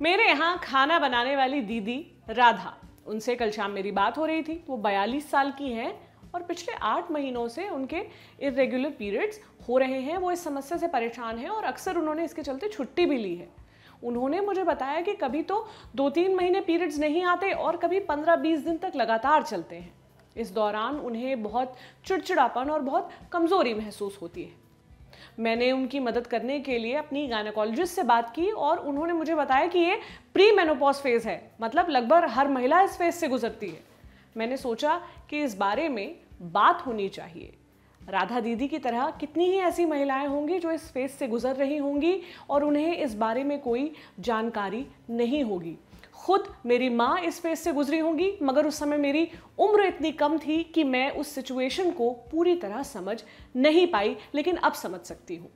मेरे यहाँ खाना बनाने वाली दीदी राधा, उनसे कल शाम मेरी बात हो रही थी। वो 42 साल की हैं और पिछले 8 महीनों से उनके इरेगुलर पीरियड्स हो रहे हैं। वो इस समस्या से परेशान हैं और अक्सर उन्होंने इसके चलते छुट्टी भी ली है। उन्होंने मुझे बताया कि कभी तो 2-3 महीने पीरियड्स नहीं आते और कभी 15-20 दिन तक लगातार चलते हैं। इस दौरान उन्हें बहुत चिड़चिड़ापन और बहुत कमज़ोरी महसूस होती है। मैंने उनकी मदद करने के लिए अपनी गायनेकोलॉजिस्ट से बात की और उन्होंने मुझे बताया कि ये प्री मेनोपॉज फेज है, मतलब लगभग हर महिला इस फेज से गुजरती है। मैंने सोचा कि इस बारे में बात होनी चाहिए। राधा दीदी की तरह कितनी ही ऐसी महिलाएं होंगी जो इस फेज से गुजर रही होंगी और उन्हें इस बारे में कोई जानकारी नहीं होगी। खुद मेरी माँ इस फेज से गुजरी होंगी, मगर उस समय मेरी उम्र इतनी कम थी कि मैं उस सिचुएशन को पूरी तरह समझ नहीं पाई, लेकिन अब समझ सकती हूँ।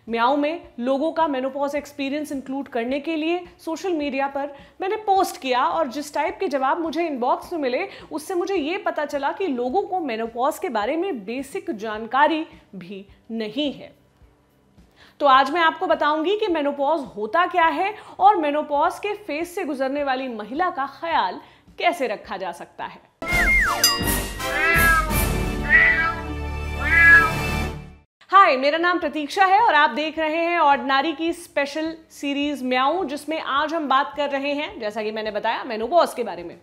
म्याऊ में लोगों का मेनोपॉज एक्सपीरियंस इंक्लूड करने के लिए सोशल मीडिया पर मैंने पोस्ट किया और जिस टाइप के जवाब मुझे इनबॉक्स में मिले उससे मुझे ये पता चला कि लोगों को मेनोपॉज के बारे में बेसिक जानकारी भी नहीं है। तो आज मैं आपको बताऊंगी कि मेनोपॉज होता क्या है और मेनोपॉज के फेज से गुजरने वाली महिला का ख्याल कैसे रखा जा सकता है। हाय, मेरा नाम प्रतीक्षा है और आप देख रहे हैं ऑर्डिनरी की स्पेशल सीरीज म्याऊ, जिसमें आज हम बात कर रहे हैं, जैसा कि मैंने बताया, मेनोपॉज के बारे में।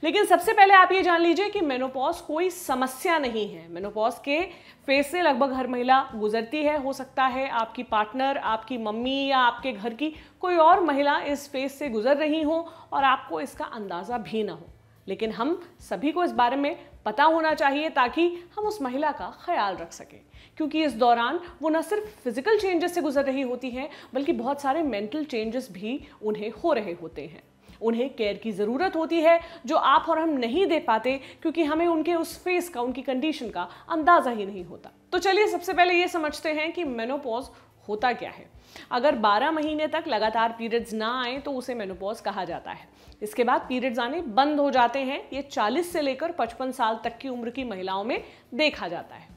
लेकिन सबसे पहले आप ये जान लीजिए कि मेनोपॉज कोई समस्या नहीं है। मेनोपॉज के फेज से लगभग हर महिला गुजरती है। हो सकता है आपकी पार्टनर, आपकी मम्मी या आपके घर की कोई और महिला इस फेज से गुजर रही हो और आपको इसका अंदाजा भी ना हो। लेकिन हम सभी को इस बारे में पता होना चाहिए ताकि हम उस महिला का ख्याल रख सकें, क्योंकि इस दौरान वो न सिर्फ फिजिकल चेंजेस से गुजर रही होती हैं बल्कि बहुत सारे मेंटल चेंजेस भी उन्हें हो रहे होते हैं। उन्हें केयर की ज़रूरत होती है जो आप और हम नहीं दे पाते, क्योंकि हमें उनके उस फेस का, उनकी कंडीशन का अंदाज़ा ही नहीं होता। तो चलिए सबसे पहले ये समझते हैं कि मेनोपॉज होता क्या है। अगर 12 महीने तक लगातार पीरियड्स ना आए तो उसे मेनोपॉज कहा जाता है। इसके बाद पीरियड्स आने बंद हो जाते हैं। ये 40 से लेकर 55 साल तक की उम्र की महिलाओं में देखा जाता है।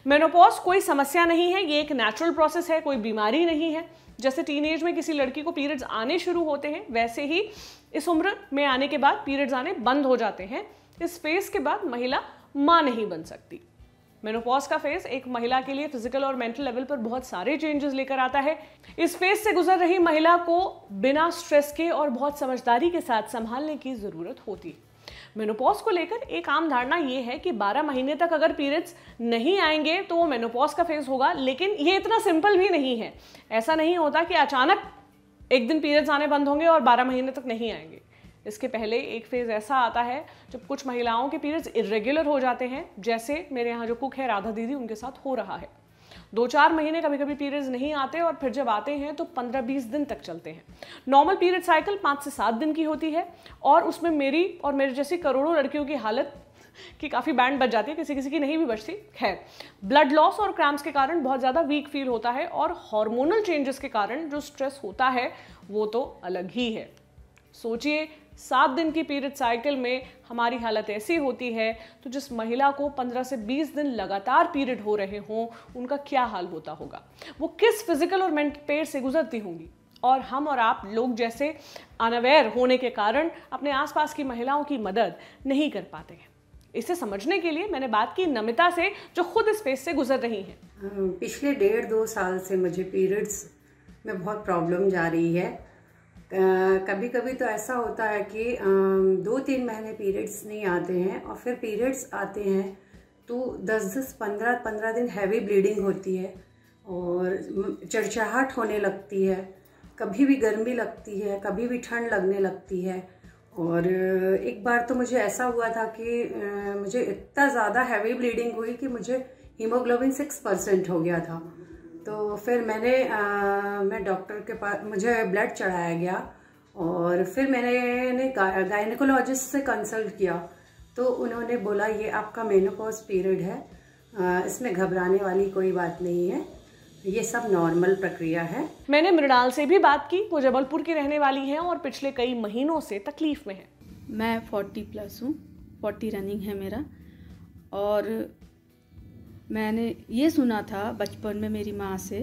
मेनोपॉज कोई समस्या नहीं है, ये एक नेचुरल प्रोसेस है, कोई बीमारी नहीं है। जैसे टीनेज में किसी लड़की को पीरियड्स आने शुरू होते हैं, वैसे ही इस उम्र में आने के बाद पीरियड्स आने बंद हो जाते हैं। इस फेज के बाद महिला मां नहीं बन सकती। मेनोपॉज का फेज एक महिला के लिए फिजिकल और मेंटल लेवल पर बहुत सारे चेंजेस लेकर आता है। इस फेज से गुजर रही महिला को बिना स्ट्रेस के और बहुत समझदारी के साथ संभालने की जरूरत होती है। मेनोपॉज को लेकर एक आम धारणा ये है कि 12 महीने तक अगर पीरियड्स नहीं आएंगे तो वो मेनोपॉज का फेज होगा, लेकिन ये इतना सिंपल भी नहीं है। ऐसा नहीं होता कि अचानक एक दिन पीरियड्स आने बंद होंगे और 12 महीने तक नहीं आएंगे। इसके पहले एक फेज ऐसा आता है जब कुछ महिलाओं के पीरियड्स इरेगुलर हो जाते हैं, जैसे मेरे यहाँ जो कुक है राधा दीदी, उनके साथ हो रहा है। 2-4 महीने कभी कभी पीरियड्स नहीं आते और फिर जब आते हैं तो 15-20 दिन तक चलते हैं। नॉर्मल पीरियड साइकिल 5 से 7 दिन की होती है और उसमें मेरी और मेरे जैसी करोड़ों लड़कियों की हालत की काफ़ी बैंड बच जाती है, किसी किसी की नहीं भी बचती। खैर, ब्लड लॉस और क्रैम्प्स के कारण बहुत ज़्यादा वीक फील होता है और हार्मोनल चेंजेस के कारण जो स्ट्रेस होता है वो तो अलग ही है। सोचिए, 7 दिन की पीरियड साइकिल में हमारी हालत ऐसी होती है तो जिस महिला को 15 से 20 दिन लगातार पीरियड हो रहे हों उनका क्या हाल होता होगा, वो किस फिजिकल और मेंटल पेन से गुजरती होंगी। और हम और आप लोग जैसे अनअवेयर होने के कारण अपने आसपास की महिलाओं की मदद नहीं कर पाते हैं। इसे समझने के लिए मैंने बात की नमिता से, जो खुद इस फेज से गुजर रही हैं। पिछले 1.5-2 साल से मुझे पीरियड्स में बहुत प्रॉब्लम जा रही है। कभी कभी तो ऐसा होता है कि 2-3 महीने पीरियड्स नहीं आते हैं और फिर पीरियड्स आते हैं तो 10-15 दिन हैवी ब्लीडिंग होती है और चिड़चिड़ाहट होने लगती है। कभी भी गर्मी लगती है, कभी भी ठंड लगने लगती है। और एक बार तो मुझे ऐसा हुआ था कि मुझे इतना ज़्यादा हैवी ब्लीडिंग हुई कि मुझे हीमोग्लोबिन 6% हो गया था। तो फिर मैं डॉक्टर के पास, मुझे ब्लड चढ़ाया गया और फिर मैंने गायनेकोलॉजिस्ट से कंसल्ट किया तो उन्होंने बोला ये आपका मेनोपॉज पीरियड है, इसमें घबराने वाली कोई बात नहीं है, ये सब नॉर्मल प्रक्रिया है। मैंने मृणाल से भी बात की। वो जबलपुर की रहने वाली हैं और पिछले कई महीनों से तकलीफ में है। मैं 40+ हूँ, 40 रनिंग है मेरा। और मैंने ये सुना था बचपन में मेरी माँ से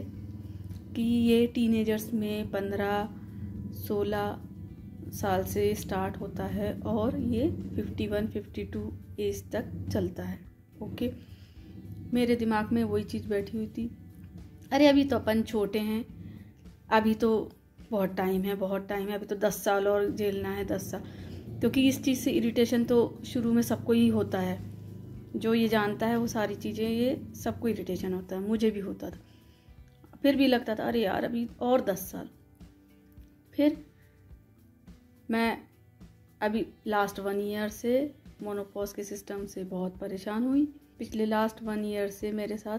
कि ये टीनेजर्स में 15, 16 साल से स्टार्ट होता है और ये 51-52 एज तक चलता है। ओके, मेरे दिमाग में वही चीज़ बैठी हुई थी, अरे अभी तो अपन छोटे हैं, अभी तो बहुत टाइम है, अभी तो 10 साल और झेलना है, 10 साल। क्योंकि इस चीज़ से इरिटेशन तो शुरू में सबको ही होता है, जो ये जानता है वो सारी चीज़ें, ये सबको इरिटेशन होता है, मुझे भी होता था। फिर भी लगता था अरे यार अभी और 10 साल। फिर मैं अभी लास्ट 1 ईयर से मोनोपॉज के सिस्टम से बहुत परेशान हुई। पिछले लास्ट 1 ईयर से मेरे साथ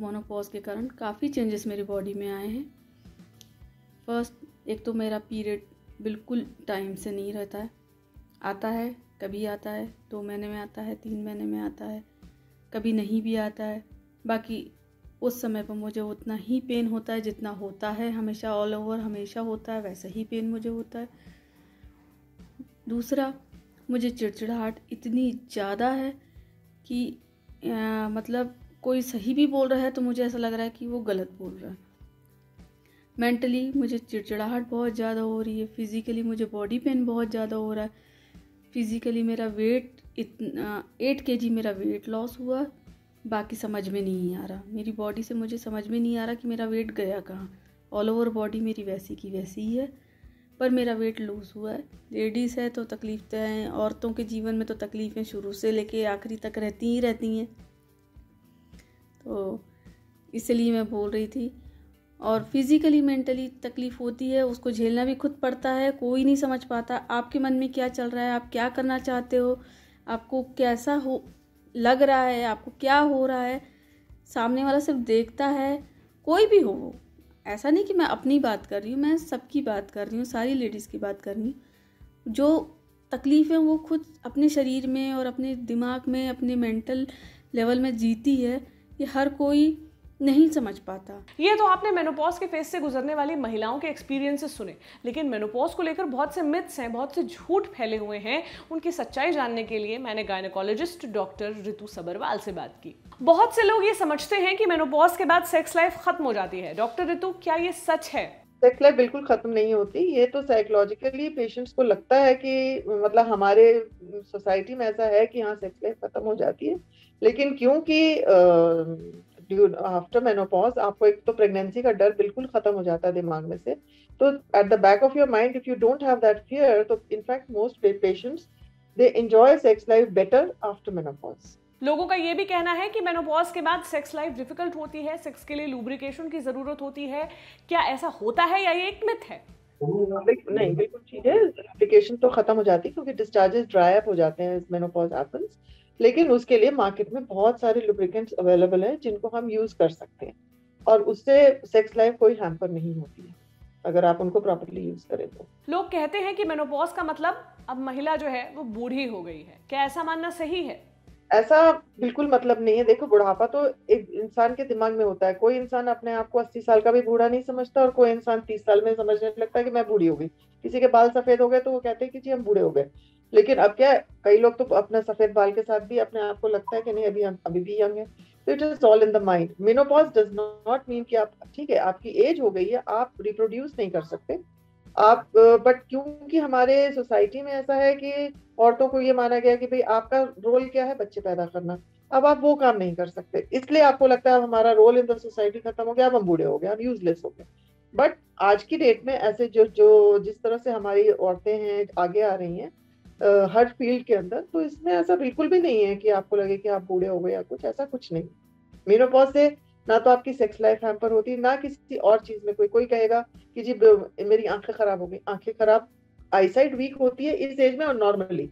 मोनोपॉज के कारण काफ़ी चेंजेस मेरी बॉडी में आए हैं। फर्स्ट, एक तो मेरा पीरियड बिल्कुल टाइम से नहीं रहता है, आता है कभी आता है, 2 महीने में आता है, 3 महीने में आता है, कभी नहीं भी आता है। बाकी उस समय पर मुझे उतना ही पेन होता है जितना होता है हमेशा, ऑल ओवर हमेशा होता है वैसा ही पेन मुझे होता है। दूसरा, मुझे चिड़चिड़ाहट इतनी ज़्यादा है कि मतलब कोई सही भी बोल रहा है तो मुझे ऐसा लग रहा है कि वो गलत बोल रहा है। मेंटली मुझे चिड़चिड़ाहट बहुत ज़्यादा हो रही है, फिज़िकली मुझे बॉडी पेन बहुत ज़्यादा हो रहा है। फिज़िकली मेरा वेट 8 kg मेरा वेट लॉस हुआ। बाकी समझ में नहीं आ रहा, मेरी बॉडी से मुझे समझ में नहीं आ रहा कि मेरा वेट गया कहाँ। ऑल ओवर बॉडी मेरी वैसी की वैसी ही है, पर मेरा वेट लूज़ हुआ है। लेडीज़ है तो तकलीफ तो है, औरतों के जीवन में तो तकलीफ़ें शुरू से लेके आखिरी तक रहती ही रहती हैं, तो इसलिए मैं बोल रही थी। और फिज़िकली मेंटली तकलीफ़ होती है, उसको झेलना भी खुद पड़ता है। कोई नहीं समझ पाता आपके मन में क्या चल रहा है, आप क्या करना चाहते हो, आपको कैसा हो लग रहा है, आपको क्या हो रहा है। सामने वाला सिर्फ देखता है, कोई भी हो वो, ऐसा नहीं कि मैं अपनी बात कर रही हूँ, मैं सबकी बात कर रही हूँ, सारी लेडीज़ की बात कर रही हूँ। जो तकलीफ़ें वो खुद अपने शरीर में और अपने दिमाग में, अपने मेंटल लेवल में जीती है, ये हर कोई नहीं समझ पाता। ये तो आपने मेनोपॉज के फेज से गुजरने वाली महिलाओं के एक्सपीरियंसेस सुने, लेकिन मेनोपॉज को लेकर बहुत से मिथ्स हैं, बहुत से झूठ फैले हुए हैं। उनकी सच्चाई जानने के लिए मैंने गायनेकोलॉजिस्ट डॉक्टर ऋतु सबरवाल से बात की। बहुत से लोग ये समझते हैं कि मेनोपॉज के बाद सेक्स लाइफ खत्म हो जाती है। डॉक्टर ऋतु, क्या ये सच है? सेक्स लाइफ बिल्कुल खत्म नहीं होती। ये तो साइकोलॉजिकली पेशेंट्स को लगता है कि मतलब हमारे सोसाइटी में ऐसा है कि हाँ सेक्स लाइफ खत्म हो जाती है, लेकिन क्योंकि आफ्टर मेनोपॉज आपको एक तो प्रेगनेंसी का डर बिल्कुल खत्म हो जाता है दिमाग में से, तो at the back of your mind if you don't have that fear, तो in fact most patients they enjoy sex life better after menopause. लोगों का ये भी कहना है कि मेनोपॉज के बाद सेक्स लाइफ डिफिकल्ट होती है, सेक्स के लिए लुब्रिकेशन की जरूरत होती है। क्या ऐसा होता है या ये एक मिथ है? नहीं, बिल्कुल ठीक है। लुब्रिकेशन तो खत्म हो जाती है क्योंकि डिस्चार्जेस ड्राई अप हो जाते हैं मेनोपॉज हैपेंस, लेकिन उसके लिए मार्केट में बहुत सारे लुब्रिकेंट्स अवेलेबल हैं जिनको हम यूज कर सकते हैं, और उससे सेक्स लाइफ कोई हैम्पर नहीं होती है अगर आप उनको प्रॉपर्ली यूज करें तो। लोग कहते हैं कि मेनोपॉज का मतलब अब महिला जो है वो बूढ़ी हो गई है। क्या ऐसा मानना सही है? ऐसा बिल्कुल मतलब नहीं है। देखो, बुढ़ापा तो एक इंसान के दिमाग में होता है। कोई इंसान अपने आप को 80 साल का भी बूढ़ा नहीं समझता, और कोई इंसान 30 साल में समझने लगता है कि मैं बूढ़ी हो गई। किसी के बाल सफेद हो गए तो वो कहते हैं कि जी हम बूढ़े हो गए। लेकिन अब क्या है, कई लोग तो अपने सफेद बाल के साथ भी अपने आप को लगता है कि नहीं अभी भी यंग है। तो it is all in the mind. Menopause does not mean कि आप ठीक है आपकी एज हो गई है, आप रिप्रोड्यूस नहीं कर सकते आप, बट क्योंकि हमारे सोसाइटी में ऐसा है कि औरतों को ये माना गया कि भाई आपका रोल क्या है, बच्चे पैदा करना, अब आप वो काम नहीं कर सकते, इसलिए आपको लगता है अब हमारा रोल इन द सोसाइटी खत्म हो गया, अब हम बूढ़े हो गए, हम यूजलेस हो गए। बट आज की डेट में ऐसे जो जिस तरह से हमारी औरतें हैं आगे आ रही हैं हर फील्ड के अंदर, तो इसमें ऐसा बिल्कुल भी नहीं है कि आपको लगे कि आप बूढ़े हो गए या कुछ, ऐसा कुछ नहीं। मेनोपॉज से ना तो आपकी सेक्स लाइफ हैम्पर होती, ना किसी और चीज में कोई कहेगा कि जी मेरी आंखें खराब हो गई। आंखें खराब, आईसाइट वीक होती है इस एज में और नॉर्मली,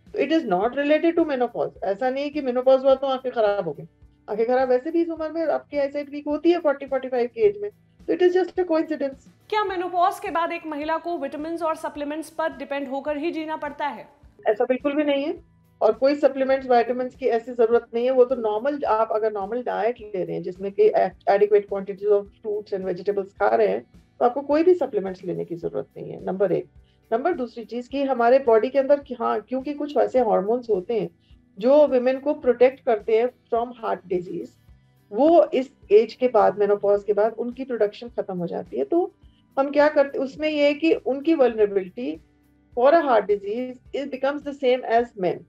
तो it is not related to menopause. ऐसा नहीं है कि मेनोपॉज हुआ तो आंखें खराब हो गई। आंखें खराब वैसे भी इस उम्र में आपकी आईसाइट वीक होती है 40-45 की एज में, तो it is just a coincidence. क्या मेनोपॉज के बाद एक महिला को विटामिन और सप्लीमेंट्स पर डिपेंड होकर ही जीना पड़ता है? ऐसा बिल्कुल भी नहीं है, और कोई सप्लीमेंट्स विटामिन्स की ऐसी जरूरत नहीं है। वो तो नॉर्मल, आप अगर नॉर्मल डाइट ले रहे हैं जिसमें कि adequate quantities of fruits and vegetables खा रहे हैं, तो आपको कोई भी सप्लीमेंट्स लेने की जरूरत नहीं है, नंबर 1। नंबर दूसरी चीज कि हमारे बॉडी के अंदर हाँ क्योंकि कुछ ऐसे हार्मोन्स होते हैं जो विमेन को प्रोटेक्ट करते हैं फ्रॉम हार्ट डिजीज, वो इस एज के बाद, मेनोपॉज के बाद उनकी प्रोडक्शन खत्म हो जाती है। तो हम क्या करते उसमें ये है कि उनकी vulnerability for a heart disease it becomes the same as men,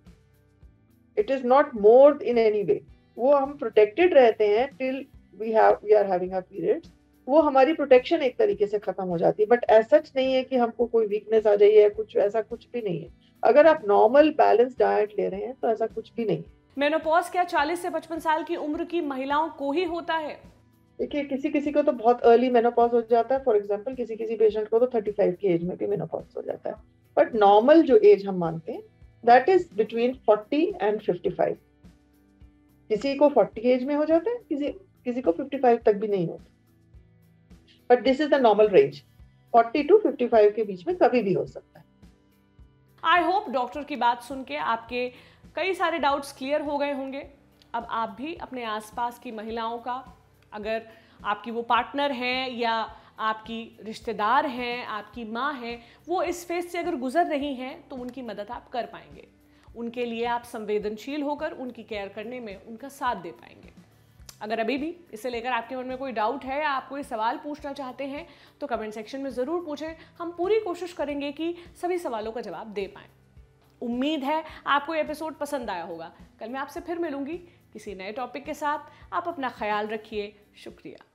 it is not more in any way. वो हम प्रोटेक्टेड रहते हैं till we are having a periods, वो हमारी प्रोटेक्शन एक तरीके से खत्म हो जाती है। बट ऐसा सच नहीं है कि हमको कोई वीकनेस आ जाइए, कुछ ऐसा कुछ भी नहीं है। अगर आप नॉर्मल बैलेंस डाइट ले रहे हैं तो ऐसा कुछ भी नहीं। मेनोपॉज क्या 40 से 55 साल की उम्र की महिलाओं को ही होता है? देखिए किसी किसी को तो बहुत अर्ली मेनोपॉज हो जाता है। फॉर एग्जांपल किसी किसी पेशेंट को तो 35 की एज में भी मेनोपॉज हो जाता है। बट नॉर्मल जो एज हम मानते हैं दैट इज बिटवीन 40 एंड 55। किसी को 40 एज में हो जाता है, किसी को 55 तक भी नहीं होता। But this is the normal range, 40 to 55 के बीच में कभी भी हो सकता है। आई होप डॉक्टर की बात सुन के आपके कई सारे डाउट्स क्लियर हो गए होंगे। अब आप भी अपने आसपास की महिलाओं का, अगर आपकी वो पार्टनर हैं या आपकी रिश्तेदार हैं, आपकी माँ हैं, वो इस फेज से अगर गुजर रही हैं तो उनकी मदद आप कर पाएंगे। उनके लिए आप संवेदनशील होकर उनकी केयर करने में उनका साथ दे पाएंगे। अगर अभी भी इसे लेकर आपके मन में कोई डाउट है या आप कोई सवाल पूछना चाहते हैं तो कमेंट सेक्शन में ज़रूर पूछें। हम पूरी कोशिश करेंगे कि सभी सवालों का जवाब दे पाएं। उम्मीद है आपको ये एपिसोड पसंद आया होगा। कल मैं आपसे फिर मिलूंगी किसी नए टॉपिक के साथ। आप अपना ख्याल रखिए। शुक्रिया।